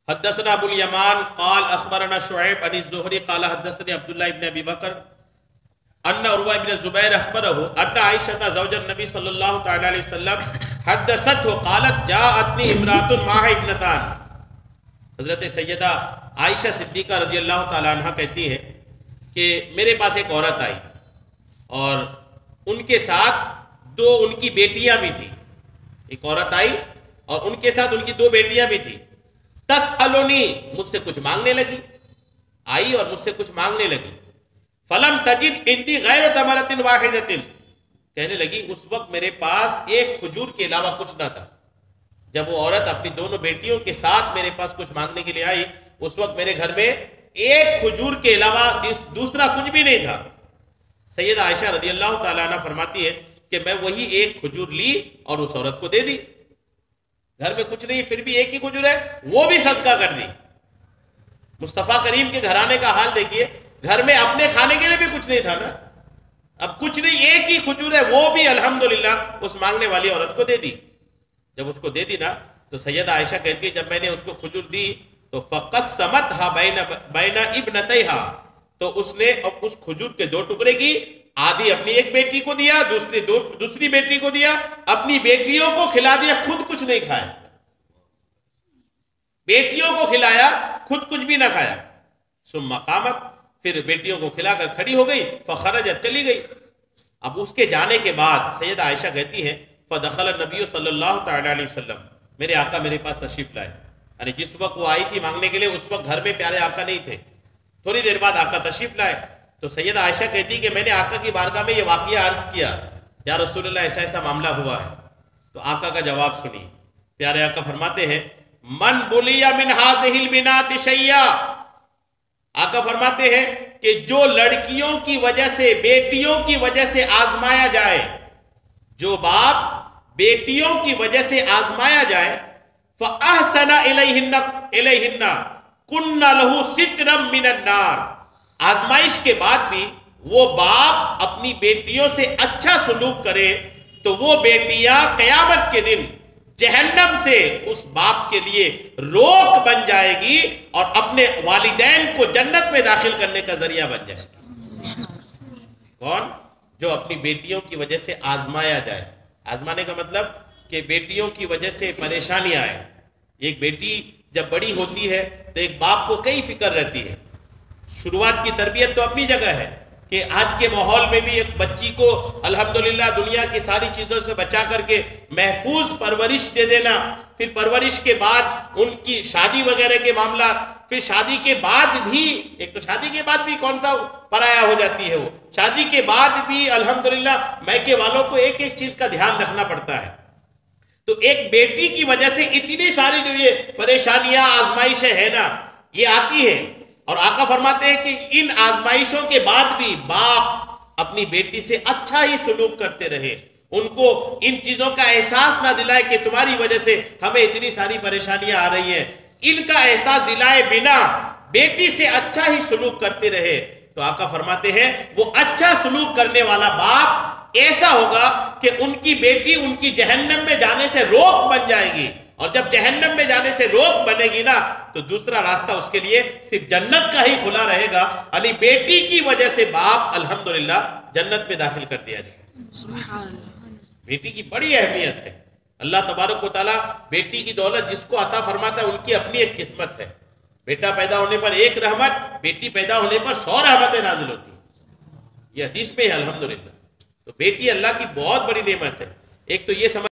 حدثنا ابو الیمان قال اخبرنا شعیب عن الزہری قال حدثني عبداللہ ابن ابی بکر ان عروہ ابن زبیر اخبرہ ان عائشہ زوج النبی صلی اللہ تعالی علیہ وسلم حدثته قالت جاءتنی امرأة معها ابنتان. حضرت سیدہ عائشہ صدیقہ رضی اللہ تعالی عنہ کہتی ہیں کہ میرے پاس ایک عورت آئی اور ان کے ساتھ دو ان کی بیٹیاں بھی تھی. ایک عورت آئی اور ان کے ساتھ ان کی دو بیٹیاں بھی تھی. تسألنی, مجھ سے کچھ مانگنے لگی, آئی اور مجھ سے کچھ مانگنے لگی. فلم تجد عندی غیر تمرۃ واحدۃ, کہنے لگی اس وقت میرے پاس ایک کھجور کے علاوہ کچھ نہ تھا. جب وہ عورت اپنی دونوں بیٹیوں کے ساتھ میرے پاس کچھ مانگنے کے لیے آئی, اس وقت میرے گھر میں ایک کھجور کے علاوہ دوسرا کچھ بھی نہیں تھا. سیدہ عائشہ رضی اللہ تعالیٰ عنہ فرماتی ہے کہ میں وہی ایک کھجور لی اور اس عورت کو دے دی. گھر میں کچھ نہیں پھر بھی ایک ہی کھجور ہے, وہ بھی صدقہ کر دی. مصطفیٰ کریم کے گھرانے کا حال دیکھیے, گھر میں اپنے کھانے کے لیے بھی کچھ نہیں تھا نا, اب کچھ نہیں, ایک ہی کھجور ہے, وہ بھی الحمدللہ اس مانگنے والی عورت کو دے دی. جب اس کو دے دی نا تو سیدہ عائشہ کہتی ہے جب میں نے اس کو کھجور دی تو فَقَسَّمَتْهَا بَيْنَ ابْنَتَيْهَا, تو اس نے اس کھجور کے دو ٹکڑے کی, آدھی اپنی ایک بیٹی کو دیا, دوسری بیٹی کو دیا, اپنی بیٹیوں کو کھلا دیا, خود کچھ نہیں کھایا. بیٹیوں کو کھلایا, خود کچھ بھی نہ کھایا. ثم قامت, پھر بیٹیوں کو کھلا کر کھڑی ہو گئی. فخرجت, چلی گئی. اب اس کے جانے کے بعد سیدہ عائشہ کہتی ہیں فدخل النبی صلی اللہ تعالی علیہ وسلم, میرے آقا میرے پاس تشریف لائے. یعنی جس وقت وہ آئی تھی مانگنے کے لیے اس وقت گھر میں پیارے آقا نہیں تھے. تھوڑی دیر بعد آقا تشریف لائے تو سیدہ عائشہ کہتی کہ میں نے آقا کی بارگاہ میں یہ واقعہ عرض کیا, یا رسول اللہ ایسا ایسا معاملہ ہوا ہے. تو آقا کا جواب سنی. پیارے آقا فرماتے ہیں من بلی من هذه البنات شیئا, آقا فرماتے ہیں کہ جو لڑکیوں کی وجہ سے, بیٹیوں کی وجہ سے آزمایا جائے, جو باپ بیٹیوں کی وجہ سے آزمایا جائے, فَأَحْسَنَ إِلَيْهِنَّ كُنَّ لَهُ سِتْرًا مِّنَ النَّارِ, آزمائش کے بعد بھی وہ باپ اپنی بیٹیوں سے اچھا سلوک کرے تو وہ بیٹیاں قیامت کے دن جہنم سے اس باپ کے لیے روک بن جائے گی اور اپنے والدین کو جنت میں داخل کرنے کا ذریعہ بن جائے گی. کون؟ جو اپنی بیٹیوں کی وجہ سے آزمایا جائے. آزمانے کا مطلب کہ بیٹیوں کی وجہ سے پریشانی آئے. ایک بیٹی جب بڑی ہوتی ہے تو ایک باپ کو کئی فکر رہتی ہے. شروعات کی تربیت تو اپنی جگہ ہے کہ آج کے ماحول میں بھی ایک بچی کو الحمدللہ دنیا کی ساری چیزوں سے بچا کر کے محفوظ پرورش دے دینا, پھر پرورش کے بعد ان کی شادی وغیرہ کے معاملات, پھر شادی کے بعد بھی, ایک تو شادی کے بعد بھی کون سا پرایا ہو جاتی ہے وہ, شادی کے بعد بھی الحمدللہ میکے والوں کو ایک ایک چیز کا دھیان رکھنا پڑتا ہے. تو ایک بیٹی کی وجہ سے اتنی ساری جو یہ پریشانیاں آزمائشیں ہیں نا یہ آتی ہیں. اور آقا فرماتے ہیں کہ ان آزمائشوں کے بعد بھی باپ اپنی بیٹی سے اچھا ہی سلوک کرتے رہے, ان کو ان چیزوں کا احساس نہ دلائے کہ تمہاری وجہ سے ہمیں اتنی ساری پریشانیاں آ رہی ہیں. ان کا احساس دلائے بنا بیٹی سے اچھا ہی سلوک کرتے رہے تو آقا فرماتے ہیں وہ اچھا سلوک کرنے والا باپ ایسا ہوگا کہ ان کی بیٹی ان کی جہنم میں جانے سے روک بن جائے گی, اور جب جہنم میں جانے سے روک بنے گی نا تو دوسرا راستہ اس کے لیے صرف جنت کا ہی کھلا رہے گا. یعنی بیٹی کی وجہ سے باپ الحمدللہ جنت میں داخل کر دیا جائے. بیٹی کی بڑی اہمیت ہے. اللہ تبارک و تعالیٰ بیٹی کی دولت جس کو عطا فرماتا ہے ان کی اپنی ایک قسمت ہے. بیٹا پیدا ہونے پر ایک رحمت, بیٹی پیدا ہونے پر 100 رحمتیں نازل ہوتی ہیں. یہ حدیث میں ہے الحمدللہ. تو بیٹی اللہ کی بہت بڑی نعمت ہے. ایک تو یہ سمجھ